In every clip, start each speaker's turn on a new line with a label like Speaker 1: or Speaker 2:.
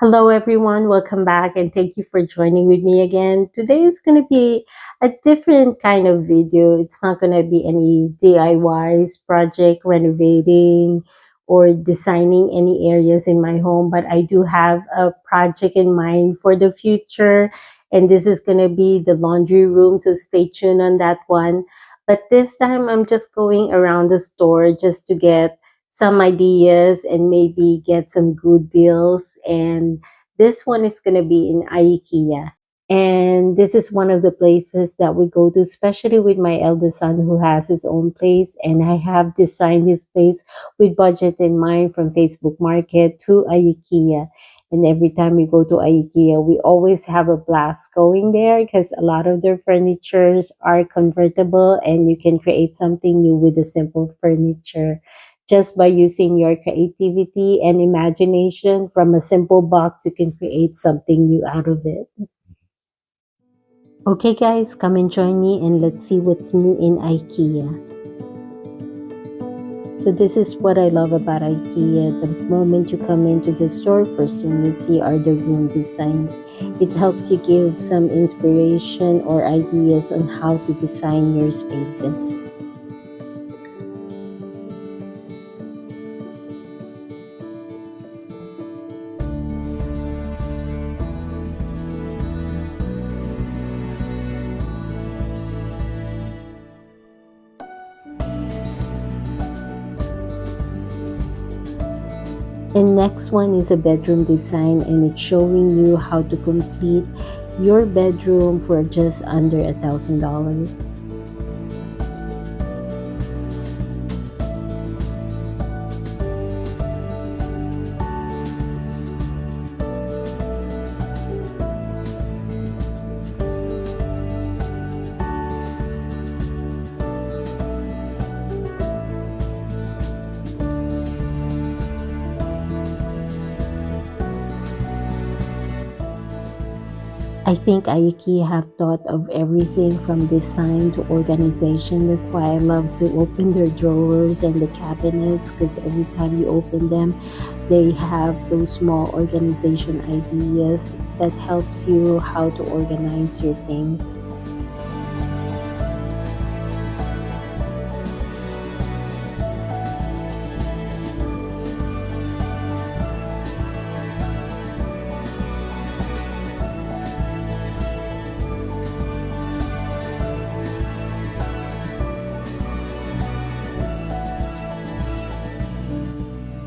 Speaker 1: Hello, everyone. Welcome back, and thank you for joining with me again. Today is going to be a different kind of video. It's not going to be any DIYs, project renovating, or designing any areas in my home, but I do have a project in mind for the future, and this is going to be the laundry room. So stay tuned on that one. But this time, I'm just going around the store just to get some ideas and maybe get some good deals. And this one is going to be in IKEA. And this is one of the places that we go to, especially with my eldest son who has his own place. And I have designed this place with budget in mind from Facebook Market to IKEA. And every time we go to IKEA, we always have a blast going there because a lot of their furnitures are convertible and you can create something new with the simple furniture just by using your creativity and imagination. From a simple box, you can create something new out of it. Okay, guys, come and join me and let's see what's new in IKEA. So this is what I love about IKEA. The moment you come into the store, first thing you see are the room designs. It helps you give some inspiration or ideas on how to design your spaces. And next one is a bedroom design, and it's showing you how to complete your bedroom for just under $1,000. I think IKEA have thought of everything from design to organization. That's why I love to open their drawers and the cabinets, because every time you open them, they have those small organization ideas that helps you how to organize your things.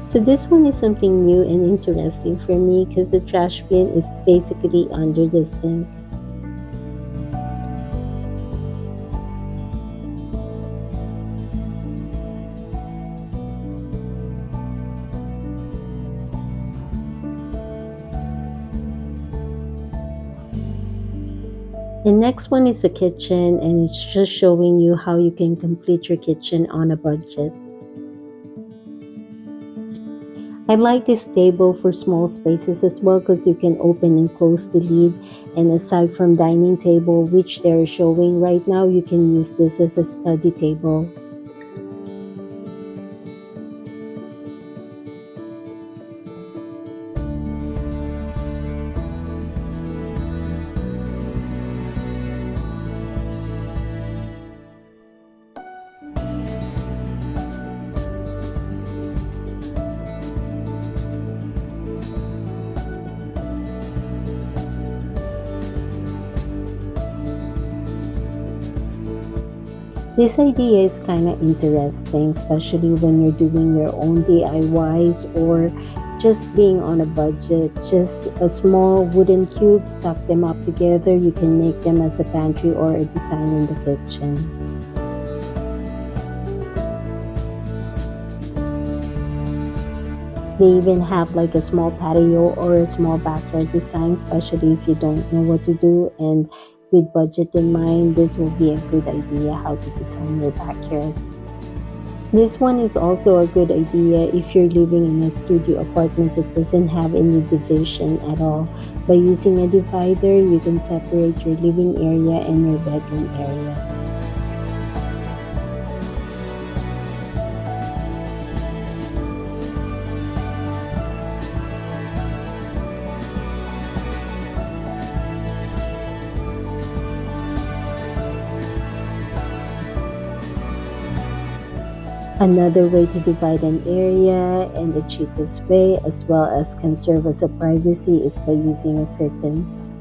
Speaker 1: So this one is something new and interesting for me because the trash bin is basically under the sink. The next one is the kitchen, and it's just showing you how you can complete your kitchen on a budget. I like this table for small spaces as well because you can open and close the lid, and aside from dining table which they're showing right now, you can use this as a study table. This idea is kind of interesting, especially when you're doing your own DIYs or just being on a budget. Just a small wooden cube, stuck them up together. You can make them as a pantry or a design in the kitchen. They even have like a small patio or a small backyard design, especially if you don't know what to do. And with budget in mind, this will be a good idea how to design your backyard. This one is also a good idea if you're living in a studio apartment that doesn't have any division at all. By using a divider, you can separate your living area and your bedroom area. Another way to divide an area and the cheapest way, as well as can serve as a privacy, is by using a curtains.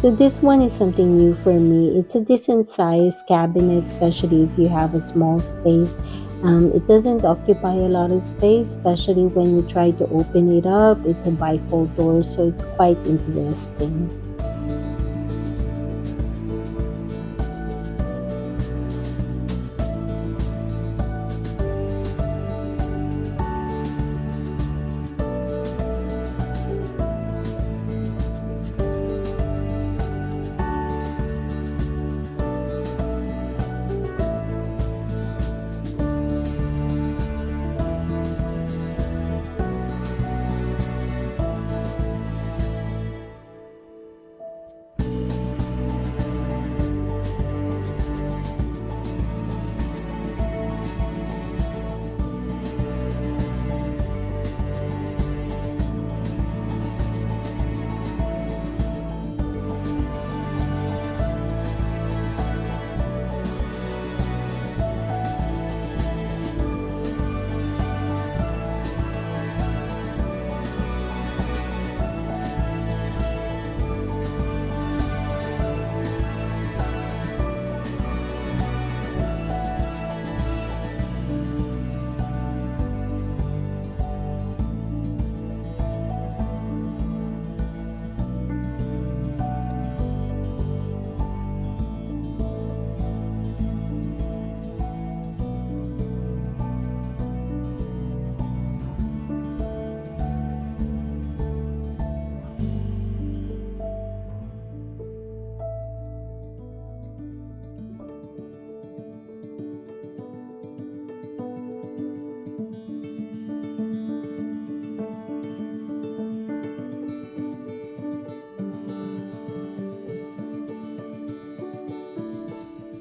Speaker 1: So this one is something new for me. It's a decent size cabinet, especially if you have a small space. It doesn't occupy a lot of space, especially when you try to open it up. It's a bifold door, so it's quite interesting.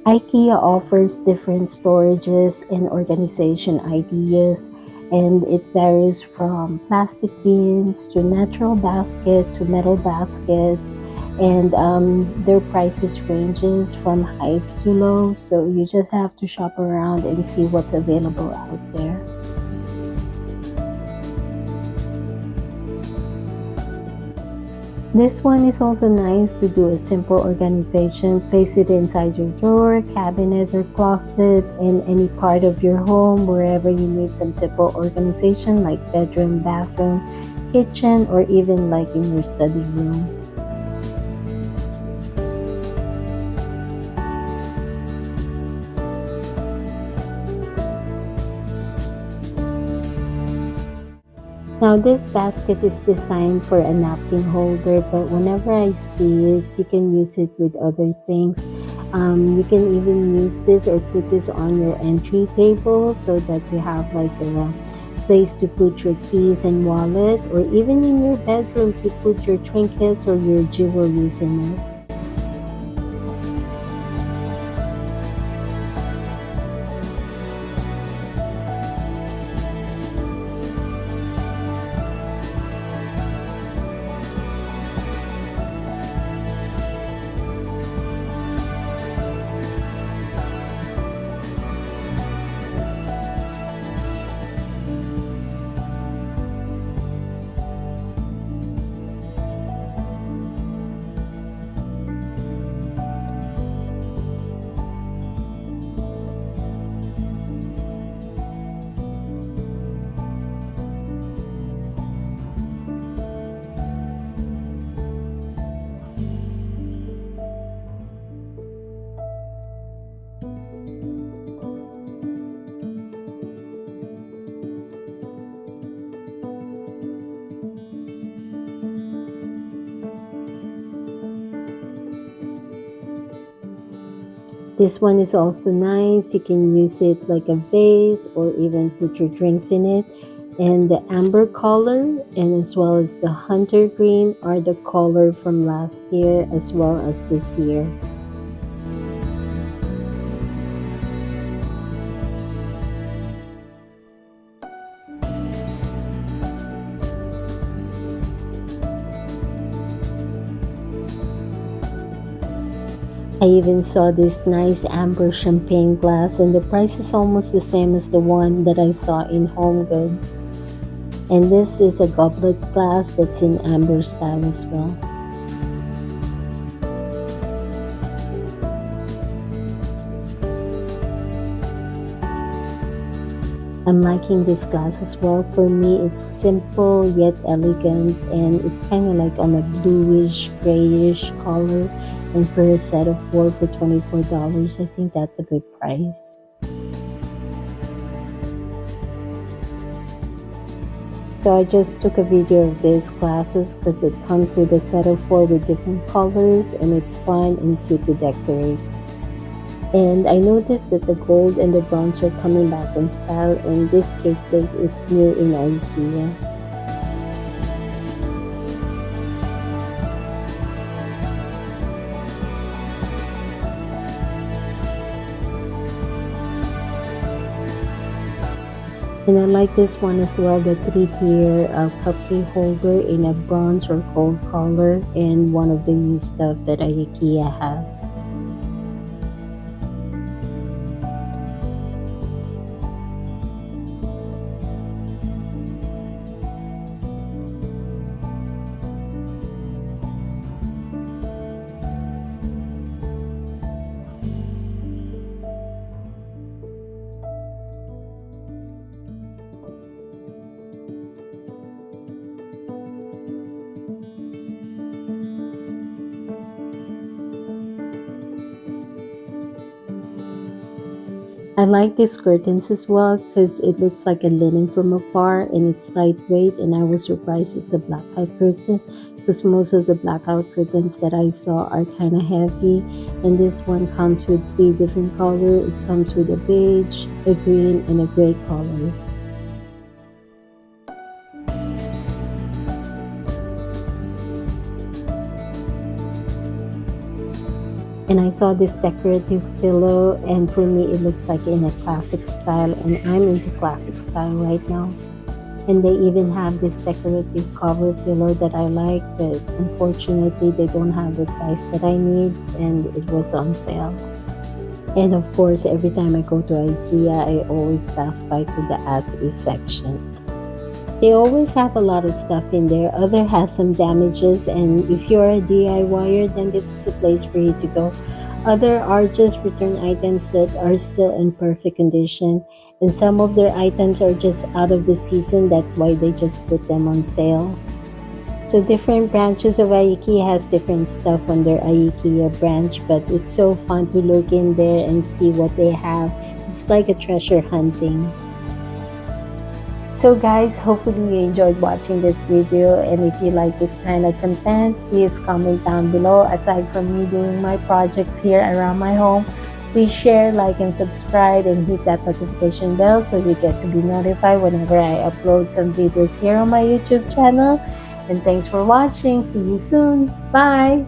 Speaker 1: IKEA offers different storages and organization ideas, and it varies from plastic bins to natural basket to metal basket, and their prices ranges from highs to lows. So you just have to shop around and see what's available out there. This one is also nice to do a simple organization. Place it inside your drawer, cabinet, or closet in any part of your home, wherever you need some simple organization like bedroom, bathroom, kitchen, or even like in your study room. Now this basket is designed for a napkin holder, but whenever I see it, you can use it with other things. You can even use this or put this on your entry table so that you have like a place to put your keys and wallet, or even in your bedroom to put your trinkets or your jewelries in it. This one is also nice. You can use it like a vase or even put your drinks in it. And the amber color and as well as the hunter green are the color from last year as well as this year. I even saw this nice amber champagne glass, and the price is almost the same as the one that I saw in Home Goods. And this is a goblet glass that's in amber style as well. I'm liking this glass as well. For me, it's simple yet elegant, and it's kind of like on a bluish, grayish color. And for a set of four for $24, I think that's a good price. So I just took a video of these glasses because it comes with a set of four with different colors, and it's fun and cute to decorate. And I noticed that the gold and the bronze are coming back in style, and this cake plate is new in Ikea. And I like this one as well, the 3-tier cupcake holder in a bronze or gold color, and one of the new stuff that IKEA has. I like these curtains as well because it looks like a linen from afar, and it's lightweight, and I was surprised it's a blackout curtain because most of the blackout curtains that I saw are kind of heavy, and this one comes with 3 different colors. It comes with a beige, a green, and a gray color. And I saw this decorative pillow, and for me it looks like in a classic style, and I'm into classic style right now. And they even have this decorative cover pillow that I like, but unfortunately they don't have the size that I need, and it was on sale. And of course, every time I go to IKEA, I always pass by to the as is section. They always have a lot of stuff in there. Other has some damages, and if you're a DIYer, then this is a place for you to go. Other are just return items that are still in perfect condition, and some of their items are just out of the season. That's why they just put them on sale. So different branches of IKEA has different stuff on their IKEA branch, but it's so fun to look in there and see what they have. It's like a treasure hunting. So guys, hopefully you enjoyed watching this video, and if you like this kind of content, please comment down below. Aside from me doing my projects here around my home, please share, like, and subscribe, and hit that notification bell so you get to be notified whenever I upload some videos here on my YouTube channel. And thanks for watching. See you soon. Bye.